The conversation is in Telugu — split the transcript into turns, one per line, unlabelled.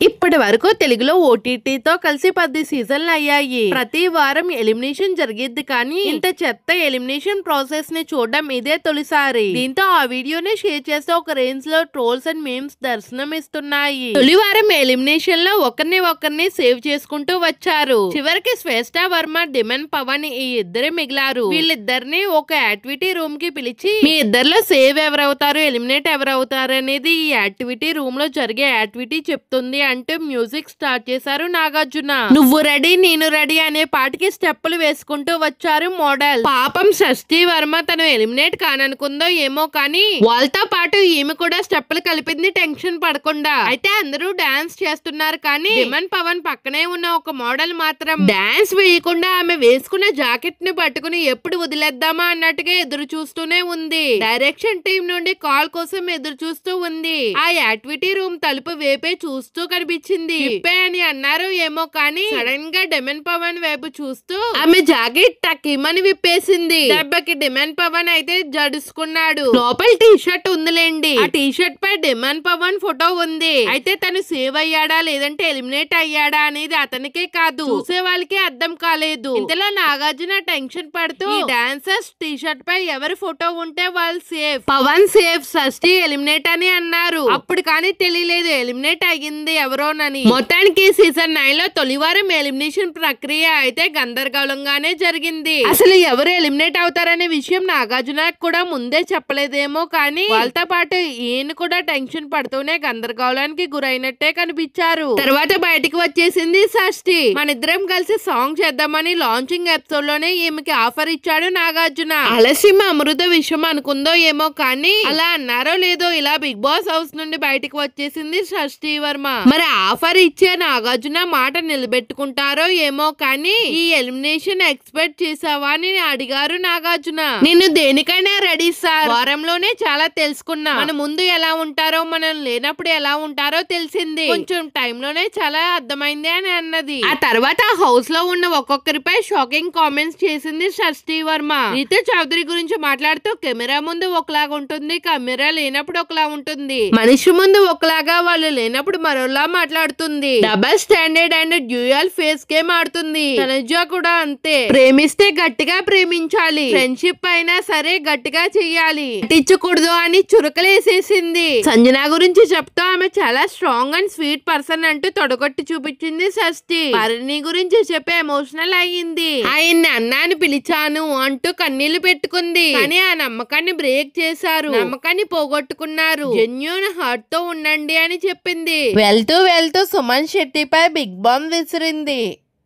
ఇప్పటి వరకు తెలుగులో ఓటీటీతో కలిసి 10 సీజన్లు అయ్యాయి. ప్రతి వారం ఎలిమినేషన్ జరిగిద్ది, కానీ ఇంత చెత్త ఎలిమినేషన్ ప్రాసెస్ ని చూడడం ఇదే తొలిసారి. దీంతో ఆ వీడియోని షేర్ చేస్తే ఒక రేంజ్ లో ట్రోల్స్ అండ్ మీమ్స్ దర్శనం ఇస్తున్నాయి. తొలి వారం ఎలిమినేషన్ లో ఒకరిని సేవ్ చేసుకుంటూ వచ్చారు. చివరికి శ్వేత వర్మ, డిమన్ పవన్ ఈ ఇద్దరే మిగిలారు. వీళ్ళిద్దరిని ఒక యాక్టివిటీ రూమ్ కి పిలిచి, మీ ఇద్దరిలో సేవ్ ఎవరవుతారు, ఎలిమినేట్ ఎవరవుతారు అనేది ఈ యాక్టివిటీ రూమ్ లో జరిగే యాక్టివిటీ చెప్తుంది అంటూ మ్యూజిక్ స్టార్ట్ చేశారు నాగార్జున. నువ్వు రెడీ నేను రెడీ అనే పాటకి స్టెప్పులు వేసుకుంటూ వచ్చారు మోడల్. పాపం షష్ఠీ వర్మ తను ఎలిమినేట్ కాననుకుందో ఏమో, కానీ వాళ్ళతో పాటు ఈమె కూడా స్టెప్పులు కలిపింది టెన్షన్ పడకుండా. అయితే అందరూ డాన్స్ చేస్తున్నారు, కానీ డిమన్ పవన్ పక్కనే ఉన్న ఒక మోడల్ మాత్రం డాన్స్ వేయకుండా ఆమె వేసుకున్న జాకెట్ ని పట్టుకుని ఎప్పుడు వదిలేద్దామా అన్నట్టుగా ఎదురు చూస్తూనే ఉంది. డైరెక్షన్ టీం నుండి కాల్ కోసం ఎదురు చూస్తూ ఉంది. ఆ యాక్టివిటీ రూమ్ తలుపు వేపే చూస్తూ కనిపించింది. ఇప్పే అని అన్నారు ఏమో, కానీ సడన్ గా డిమన్ పవన్ వైపు చూస్తూ ఆమె జాకెట్ టక్కిమని విప్పేసింది. దెబ్బకి డిమన్ పవన్ అయితే జడుసుకున్నాడు. లోపల టీ షర్ట్ ఉందిలేండి. ఆ టీ షర్ట్ పై డిమన్ పవన్ ఫోటో ఉంది. అయితే తను సేవ్ అయ్యాడా లేదంటే ఎలిమినేట్ అయ్యాడా అనేది అతనికే కాదు, చూసే వాళ్ళకి అర్థం కాలేదు. ఇంతలో నాగార్జున టెన్షన్ పడుతూ, ఈ డాన్సర్స్ టీ షర్ట్ పై ఎవరి ఫోటో ఉంటే వాళ్ళు safe, Pawan safe, Shashthi eliminate అని అన్నారు. అప్పుడు కానీ తెలియలేదు ఎలిమినేట్ అయ్యింది ఎవరోనని. మొత్తానికి సీజన్ 9 లో తొలివారం ఎలిమినేషన్ ప్రక్రియ అయితే గందరగోళంగానే జరిగింది. అసలు ఎవరు ఎలిమినేట్ అవుతారనే విషయం నాగార్జున కూడా ముందే చెప్పలేదేమో, కానీ వాళ్ళతో పాటు ఈయన కూడా టెన్షన్ పడుతూనే గందరగోళానికి గురైనట్టే కనిపించారు. తర్వాత బయటికి వచ్చేసింది షష్ఠీ. మనిద్దరం కలిసి సాంగ్ చేద్దామని లాంచింగ్ ఎపిసోడ్ లోనే ఈమెకి ఆఫర్ ఇచ్చాడు నాగార్జున. ఆలస్యం అమృత విషయం అనుకుందో ఏమో, కానీ అలా అన్నారో లేదో ఇలా బిగ్ బాస్ హౌస్ నుండి బయటికి వచ్చేసింది షష్ఠీ వర్మ. మరి ఆఫర్ ఇచ్చే నాగార్జున మాట నిలబెట్టుకుంటారో ఏమో, కానీ ఈ ఎలిమినేషన్ ఎక్స్పెక్ట్ చేసావా అని అడిగారు నాగార్జున. నేను దేనికైనా రెడీ సార్, వారంలోనే చాలా తెలుసుకున్నా. మన ముందు ఎలా ఉంటారో, మనం లేనప్పుడు ఎలా ఉంటారో తెలిసింది. కొంచెం టైం లోనే చాలా అర్థమైంది అని అన్నది. ఆ తర్వాత హౌస్ లో ఉన్న ఒక్కొక్కరిపై షాకింగ్ కామెంట్స్ చేసింది షష్ఠీ వర్మ. రీతు చౌదరి గురించి మాట్లాడుతూ, కెమెరా ముందు ఒకలాగా ఉంటుంది, కెమెరా లేనప్పుడు ఒకలా ఉంటుంది, మనిషి ముందు ఒకలాగా, వాళ్ళు లేనప్పుడు మరోలా మాట్లాడుతుంది, double standard and dual face game ఆడుతుంది. తనుజ కూడా అంతే, ప్రేమిస్తే గట్టిగా ప్రేమించాలి, ఫ్రెండ్షిప్ అయినా సరే గట్టిగా చెయ్యాలి, పట్టించకూడదు అని చురకలేసేసింది. సంజన గురించి చెప్తూ ఆమె చాలా స్ట్రాంగ్ అండ్ స్వీట్ పర్సన్ అంటూ తొడగొట్టి చూపించింది షష్ఠీ. పరిణి గురించి చెప్పి ఎమోషనల్ అయ్యింది. ఆయన్ని అన్నాని పిలిచాను అంటూ కన్నీళ్లు పెట్టుకుంది, కానీ ఆ నమ్మకాన్ని బ్రేక్ చేశారు, నమ్మకాన్ని పోగొట్టుకున్నారు, జెన్యూన్ హార్ట్ తో ఉండండి అని చెప్పింది. వెళ్తూ సుమన్ శెట్టిపై బిగ్ బాంబ్ విసిరింది.